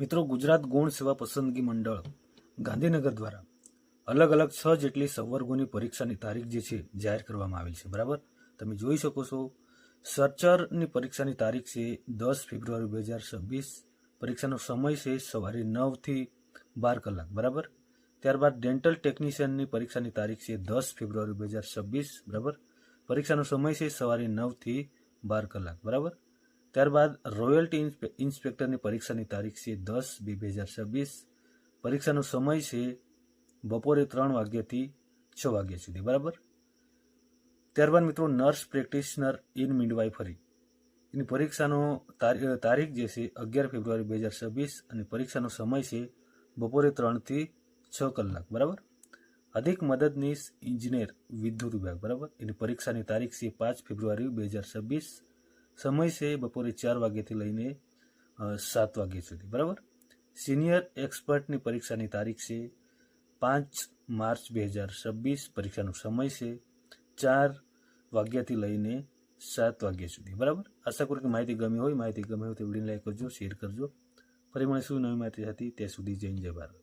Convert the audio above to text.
મિત્રો, ગુજરાત ગૌણ સેવા પસંદગી મંડળ ગાંધીનગર દ્વારા અલગ અલગ 6 જેટલી સંવર્ગોની પરીક્ષાની તારીખ જે છે જાહેર કરવામાં આવેલ છે. બરાબર, તમે જોઈ શકો છો. સર્ચરની પરીક્ષાની તારીખ છે 10 ફેબ્રુઆરી 2026. પરીક્ષાનો સમય છે સવારે 9 થી 12 કલાક. બરાબર, ત્યારબાદ ડેન્ટલ ટેકનિશિયનની પરીક્ષાની તારીખ છે 10 ફેબ્રુઆરી 2026. બરાબર, પરીક્ષાનો સમય છે સવારે 9 થી 12 કલાક. બરાબર, ત્યારબાદ રોયલ્ટી ઇન્સ્પેક્ટરની પરીક્ષાની તારીખ છે 10/2/2026. પરીક્ષાનો સમય છે બપોરે 3 વાગ્યાથી 6 વાગ્યા સુધી. બરાબર, ત્યારબાદ મિત્રો નર્સ પ્રેક્ટિશનર ઇન મિડવાઇફરી એની પરીક્ષાનો તારીખ જે છે 11 ફેબ્રુઆરી 2026 અને પરીક્ષાનો સમય છે બપોરે 3 થી 6 કલાક. બરાબર, અધિક મદદનીશ ઇજનેર વિદ્યુત વિભાગ. બરાબર, એની પરીક્ષાની તારીખ છે 5 ફેબ્રુઆરી 2026. સમય છે બપોરે 4 વાગ્યાથી લઈને 7 વાગ્યા સુધી. બરાબર, સિનિયર એક્સપર્ટની પરીક્ષાની તારીખ છે 5 માર્ચ 2026. પરીક્ષાનો સમય છે 4 વાગ્યાથી લઈને 7 વાગ્યા સુધી. બરાબર, આશા કરું કે માહિતી ગમી હોય તો વિડીયોને લાઈક કરજો, શેર કરજો. ફરી મળીશું નવી માહિતી હતી. ત્યાં સુધી જય હિન્દ, જય ભારત.